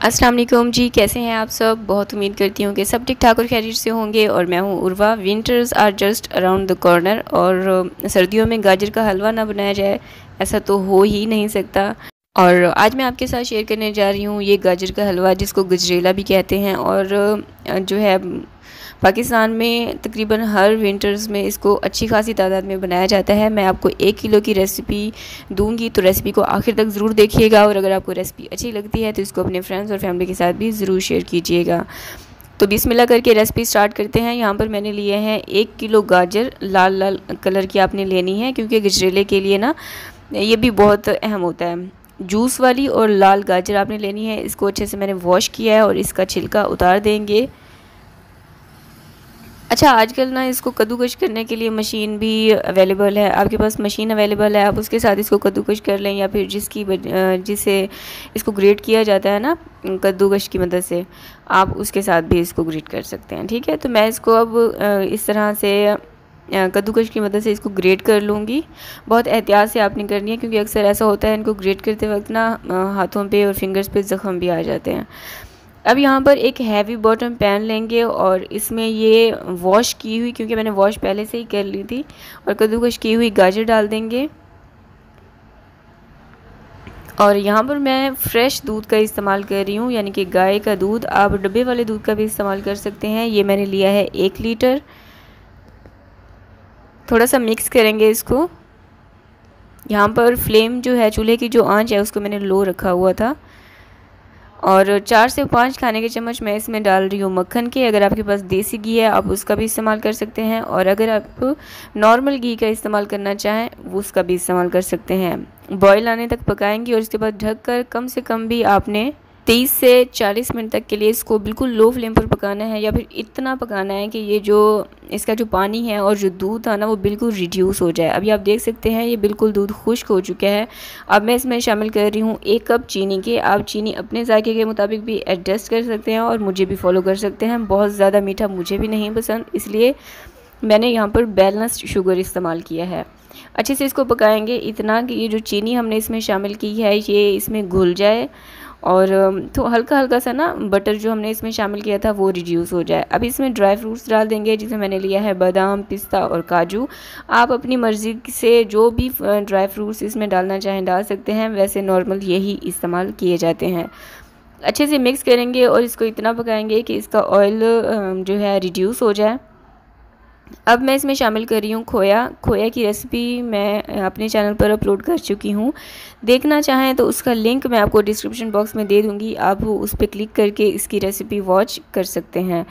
अस्सलाम वालेकुम जी, कैसे हैं आप सब। बहुत उम्मीद करती हूँ कि सब ठीक ठाक और खैरियत से होंगे। और मैं हूँ Urva. Winters are just around the corner और सर्दियों में गाजर का हलवा ना बनाया जाए ऐसा तो हो ही नहीं सकता। और आज मैं आपके साथ शेयर करने जा रही हूँ ये गाजर का हलवा, जिसको गजरेला भी कहते हैं। और जो है पाकिस्तान में तकरीबन हर विंटर्स में इसको अच्छी खासी तादाद में बनाया जाता है। मैं आपको 1 किलो की रेसिपी दूंगी, तो रेसिपी को आखिर तक ज़रूर देखिएगा। और अगर आपको रेसिपी अच्छी लगती है तो इसको अपने फ्रेंड्स और फैमिली के साथ भी ज़रूर शेयर कीजिएगा। तो बिस्मिल्लाह करके रेसिपी स्टार्ट करते हैं। यहाँ पर मैंने लिए हैं 1 किलो गाजर। लाल लाल कलर की आपने लेनी है, क्योंकि गजरेले के लिए ना ये भी बहुत अहम होता है। जूस वाली और लाल गाजर आपने लेनी है। इसको अच्छे से मैंने वॉश किया है और इसका छिलका उतार देंगे। अच्छा, आजकल ना इसको कद्दूकश करने के लिए मशीन भी अवेलेबल है। आपके पास मशीन अवेलेबल है, आप उसके साथ इसको कद्दूकश कर लें, या फिर जिससे इसको ग्रेट किया जाता है ना कद्दूकश की मदद से, आप उसके साथ भी इसको ग्रेट कर सकते हैं। ठीक है, तो मैं इसको अब इस तरह से कद्दूकश की मदद से इसको ग्रेट कर लूँगी। बहुत एहतियात से आपने करनी है, क्योंकि अक्सर ऐसा होता है इनको ग्रेट करते वक्त ना हाथों पे और फिंगर्स पे ज़ख़म भी आ जाते हैं। अब यहाँ पर एक हैवी बॉटम पैन लेंगे और इसमें ये वॉश की हुई, क्योंकि मैंने वॉश पहले से ही कर ली थी, और कद्दूकश की हुई गाजर डाल देंगे। और यहाँ पर मैं फ़्रेश दूध का इस्तेमाल कर रही हूँ, यानी कि गाय का दूध। आप डब्बे वाले दूध का भी इस्तेमाल कर सकते हैं। ये मैंने लिया है 1 लीटर। थोड़ा सा मिक्स करेंगे इसको। यहाँ पर फ्लेम जो है, चूल्हे की जो आंच है, उसको मैंने लो रखा हुआ था। और 4 से 5 खाने के चम्मच मैं इसमें डाल रही हूँ मक्खन के। अगर आपके पास देसी घी है आप उसका भी इस्तेमाल कर सकते हैं, और अगर आप नॉर्मल घी का इस्तेमाल करना चाहें वो उसका भी इस्तेमाल कर सकते हैं। बॉयल आने तक पकाएंगे और उसके बाद ढककर कम से कम भी आपने 30 से 40 मिनट तक के लिए इसको बिल्कुल लो फ्लेम पर पकाना है, या फिर इतना पकाना है कि ये जो इसका जो पानी है और जो दूध था ना वो बिल्कुल रिड्यूस हो जाए। अभी आप देख सकते हैं ये बिल्कुल दूध खुश्क हो चुका है। अब मैं इसमें शामिल कर रही हूँ 1 कप चीनी के। आप चीनी अपने जायके के मुताबिक भी एडजस्ट कर सकते हैं और मुझे भी फॉलो कर सकते हैं। बहुत ज़्यादा मीठा मुझे भी नहीं पसंद, इसलिए मैंने यहाँ पर बैलेंस्ड शुगर इस्तेमाल किया है। अच्छे से इसको पकाएंगे इतना कि ये जो चीनी हमने इसमें शामिल की है ये इसमें घुल जाए, और तो हल्का हल्का सा ना बटर जो हमने इसमें शामिल किया था वो रिड्यूस हो जाए। अब इसमें ड्राई फ्रूट्स डाल देंगे, जिसमें मैंने लिया है बादाम, पिस्ता और काजू। आप अपनी मर्ज़ी से जो भी ड्राई फ्रूट्स इसमें डालना चाहें डाल सकते हैं, वैसे नॉर्मल यही इस्तेमाल किए जाते हैं। अच्छे से मिक्स करेंगे और इसको इतना पकाएंगे कि इसका ऑयल जो है रिड्यूस हो जाए। अब मैं इसमें शामिल कर रही हूँ खोया की रेसिपी मैं अपने चैनल पर अपलोड कर चुकी हूँ। देखना चाहें तो उसका लिंक मैं आपको डिस्क्रिप्शन बॉक्स में दे दूँगी, आप उस पर क्लिक करके इसकी रेसिपी वॉच कर सकते हैं।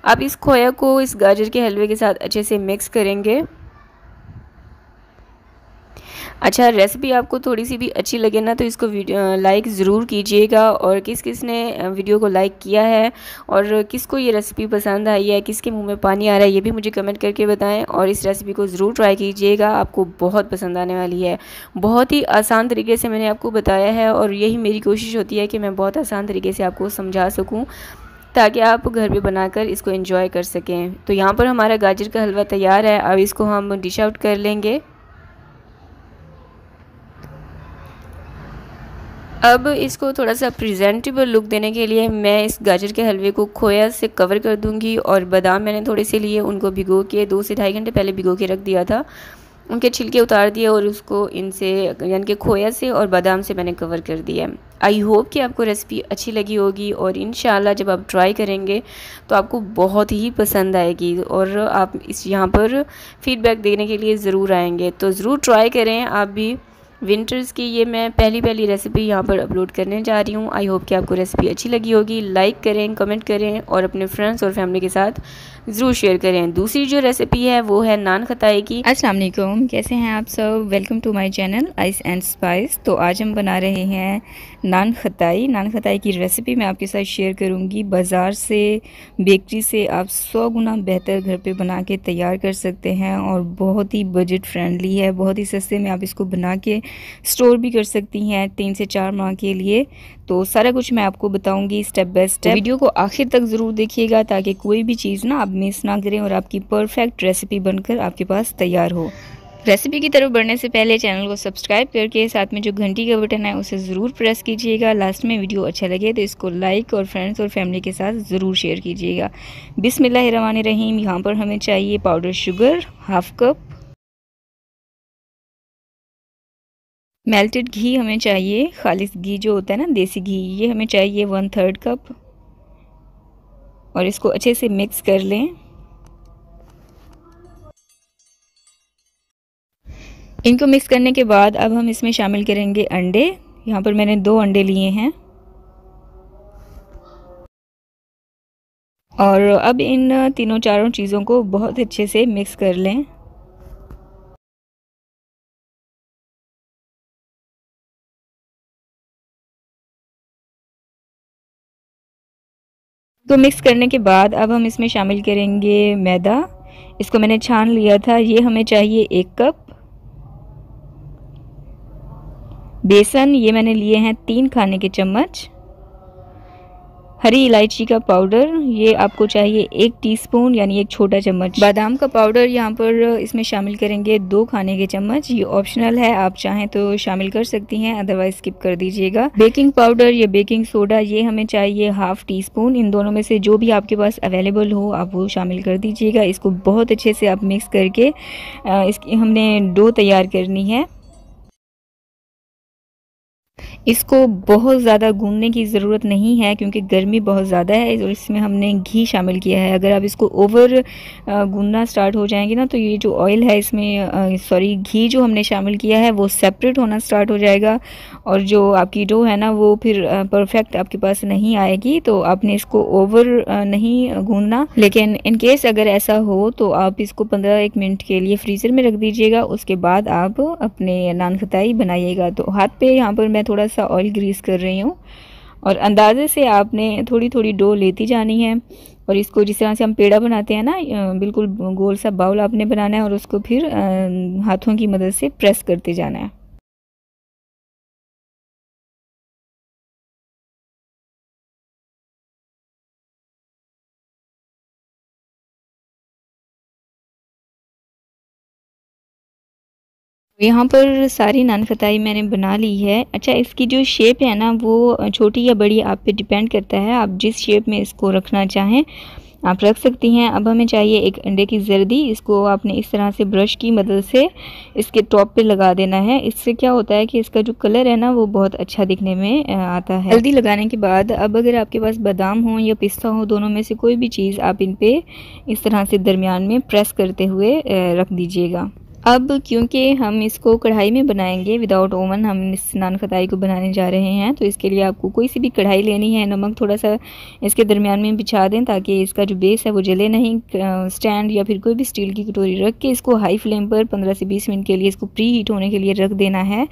अब इस खोया को इस गाजर के हलवे के साथ अच्छे से मिक्स करेंगे। अच्छा, रेसिपी आपको थोड़ी सी भी अच्छी लगे ना तो इसको लाइक ज़रूर कीजिएगा। और किस किस ने वीडियो को लाइक किया है और किसको ये रेसिपी पसंद आई है, किसके मुंह में पानी आ रहा है, ये भी मुझे कमेंट करके बताएं। और इस रेसिपी को ज़रूर ट्राई कीजिएगा, आपको बहुत पसंद आने वाली है। बहुत ही आसान तरीके से मैंने आपको बताया है, और यही मेरी कोशिश होती है कि मैं बहुत आसान तरीके से आपको समझा सकूँ, ताकि आप घर पे बनाकर इसको एंजॉय कर सकें। तो यहाँ पर हमारा गाजर का हलवा तैयार है। अब इसको हम डिश आउट कर लेंगे। अब इसको थोड़ा सा प्रेजेंटेबल लुक देने के लिए मैं इस गाजर के हलवे को खोया से कवर कर दूंगी। और बादाम मैंने थोड़े से लिए, उनको भिगो के 2 से ढाई घंटे पहले भिगो के रख दिया था। उनके छिलके उतार दिए और उसको इनसे यानी कि खोया से और बादाम से मैंने कवर कर दिया। आई होप कि आपको रेसिपी अच्छी लगी होगी, और इंशाल्लाह जब आप ट्राई करेंगे तो आपको बहुत ही पसंद आएगी, और आप इस यहाँ पर फीडबैक देने के लिए ज़रूर आएंगे। तो ज़रूर ट्राई करें आप भी। विंटर्स की ये मैं पहली रेसिपी यहाँ पर अपलोड करने जा रही हूँ। आई होप कि आपको रेसिपी अच्छी लगी होगी। लाइक करें, कमेंट करें और अपने फ्रेंड्स और फैमिली के साथ ज़रूर शेयर करें। दूसरी जो रेसिपी है वो है नान खताई की। अस्सलाम वालेकुम, कैसे हैं आप सब। Welcome to my channel ice and spice. तो आज हम बना रहे हैं नान खताई की रेसिपी मैं आपके साथ शेयर करूंगी। बाज़ार से, बेकरी से आप 100 गुना बेहतर घर पे बना के तैयार कर सकते हैं, और बहुत ही बजट फ्रेंडली है। बहुत ही सस्ते में आप इसको बना के स्टोर भी कर सकती हैं 3 से 4 माह के लिए। तो सारा कुछ मैं आपको बताऊंगी स्टेप बाय स्टेप। वीडियो को आखिर तक ज़रूर देखिएगा, ताकि कोई भी चीज़ ना आप मिस ना करें और आपकी परफेक्ट रेसिपी बनकर आपके पास तैयार हो। रेसिपी की तरफ बढ़ने से पहले चैनल को सब्सक्राइब करके साथ में जो घंटी का बटन है उसे ज़रूर प्रेस कीजिएगा। लास्ट में वीडियो अच्छा लगे तो इसको लाइक और फ्रेंड्स और फैमिली के साथ ज़रूर शेयर कीजिएगा। बिस्मिल्लाहिर्रहमानिर्रहीम। यहाँ पर हमें चाहिए powder sugar half cup, melted घी हमें चाहिए, खालिस घी जो होता है ना देसी घी, ये हमें चाहिए 1/3 कप। और इसको अच्छे से मिक्स कर लें। इनको मिक्स करने के बाद अब हम इसमें शामिल करेंगे अंडे। यहाँ पर मैंने 2 अंडे लिए हैं। और अब इन तीनों चारों चीज़ों को बहुत अच्छे से मिक्स कर लें। तो मिक्स करने के बाद अब हम इसमें शामिल करेंगे मैदा। इसको मैंने छान लिया था, ये हमें चाहिए 1 कप। बेसन ये मैंने लिए हैं 3 खाने के चम्मच। हरी इलायची का पाउडर ये आपको चाहिए 1 टीस्पून यानी 1 छोटा चम्मच। बादाम का पाउडर यहाँ पर इसमें शामिल करेंगे 2 खाने के चम्मच। ये ऑप्शनल है, आप चाहें तो शामिल कर सकती हैं, अदरवाइज स्किप कर दीजिएगा। बेकिंग पाउडर या बेकिंग सोडा ये हमें चाहिए 1/2 टीस्पून। इन दोनों में से जो भी आपके पास अवेलेबल हो आप वो शामिल कर दीजिएगा। इसको बहुत अच्छे से आप मिक्स करके इसकी हमने डो तैयार करनी है। इसको बहुत ज़्यादा गूंदने की ज़रूरत नहीं है क्योंकि गर्मी बहुत ज़्यादा है और इसमें हमने घी शामिल किया है। अगर आप इसको ओवर गूंदना स्टार्ट हो जाएंगे ना तो ये जो ऑयल है इसमें सॉरी घी जो हमने शामिल किया है वो सेपरेट होना स्टार्ट हो जाएगा और जो आपकी डो है ना वो फिर परफेक्ट आपके पास नहीं आएगी। तो आपने इसको ओवर नहीं गूंदना, लेकिन इन केस अगर ऐसा हो तो आप इसको 15-1 मिनट के लिए फ्रीज़र में रख दीजिएगा। उसके बाद आप अपने नान खताई बनाइएगा। तो हाथ पे यहाँ पर मैं थोड़ा सा ऑयल ग्रीस कर रही हूँ और अंदाजे से आपने थोड़ी थोड़ी डो लेती जानी है और इसको जिस तरह से हम पेड़ा बनाते हैं ना बिल्कुल गोल सा बाउल आपने बनाना है और उसको फिर हाथों की मदद से प्रेस करते जाना है। यहाँ पर सारी नान खताई मैंने बना ली है। अच्छा, इसकी जो शेप है ना वो छोटी या बड़ी आप पे डिपेंड करता है, आप जिस शेप में इसको रखना चाहें आप रख सकती हैं। अब हमें चाहिए 1 अंडे की जर्दी। इसको आपने इस तरह से ब्रश की मदद से इसके टॉप पे लगा देना है। इससे क्या होता है कि इसका जो कलर है ना वो बहुत अच्छा दिखने में आता है। हल्दी लगाने के बाद अब अगर आपके पास बादाम हो या पिस्ता हो, दोनों में से कोई भी चीज़ आप इन पे इस तरह से दरमियान में प्रेस करते हुए रख दीजिएगा। अब क्योंकि हम इसको कढ़ाई में बनाएंगे विदाउट ओवन, हम इस नान खताई को बनाने जा रहे हैं, तो इसके लिए आपको कोई सी भी कढ़ाई लेनी है। नमक थोड़ा सा इसके दरमियान में बिछा दें ताकि इसका जो बेस है वो जले नहीं। स्टैंड या फिर कोई भी स्टील की कटोरी रख के इसको हाई फ्लेम पर 15 से 20 मिनट के लिए इसको प्री हीट होने के लिए रख देना है।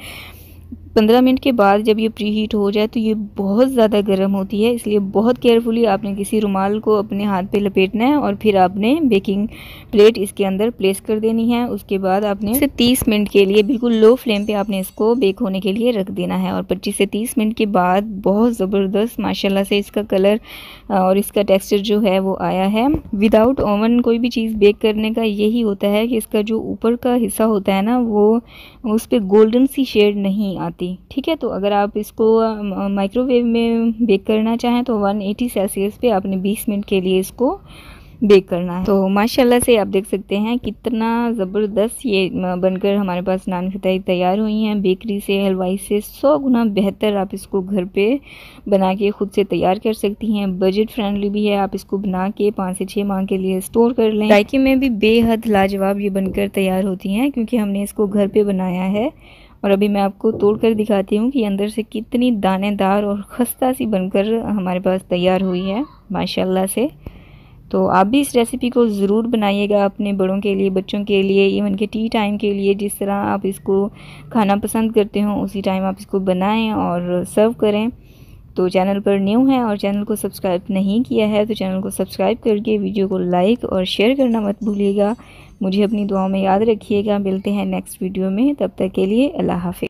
15 मिनट के बाद जब ये प्री हीट हो जाए तो ये बहुत ज़्यादा गर्म होती है, इसलिए बहुत केयरफुली आपने किसी रुमाल को अपने हाथ पे लपेटना है और फिर आपने बेकिंग प्लेट इसके अंदर प्लेस कर देनी है। उसके बाद आपने इसे 30 मिनट के लिए बिल्कुल लो फ्लेम पे आपने इसको बेक होने के लिए रख देना है। और 25 से 30 मिनट के बाद बहुत ज़बरदस्त माशाल्लाह से इसका कलर और इसका टेक्स्चर जो है वो आया है। विदाउट ओवन कोई भी चीज़ बेक करने का यही होता है कि इसका जो ऊपर का हिस्सा होता है ना वो उस पर गोल्डन सी शेड नहीं आती। ठीक है, तो अगर आप इसको माइक्रोवेव में बेक करना चाहें तो 180 सेल्सियस पे आपने 20 मिनट के लिए इसको बेक करना है। तो माशाल्लाह से आप देख सकते हैं कितना ज़बरदस्त ये बनकर हमारे पास नान खताई तैयार हुई हैं। बेकरी से हलवाई से 100 गुना बेहतर आप इसको घर पे बना के ख़ुद से तैयार कर सकती हैं। बजट फ्रेंडली भी है, आप इसको बना के 5 से 6 माह के लिए स्टोर कर लें। जायके में भी बेहद लाजवाब ये बनकर तैयार होती हैं क्योंकि हमने इसको घर पर बनाया है। और अभी मैं आपको तोड़ कर दिखाती हूँ कि अंदर से कितनी दानेदार और खस्ता सी बनकर हमारे पास तैयार हुई है माशाल्लाह से। तो आप भी इस रेसिपी को ज़रूर बनाइएगा अपने बड़ों के लिए, बच्चों के लिए, इवन के टी टाइम के लिए। जिस तरह आप इसको खाना पसंद करते हो उसी टाइम आप इसको बनाएं और सर्व करें। तो चैनल पर न्यू है और चैनल को सब्सक्राइब नहीं किया है तो चैनल को सब्सक्राइब करके वीडियो को लाइक और शेयर करना मत भूलिएगा। मुझे अपनी दुआओं में याद रखिएगा। मिलते हैं नेक्स्ट वीडियो में, तब तक के लिए अल्लाह हाफ़िज़।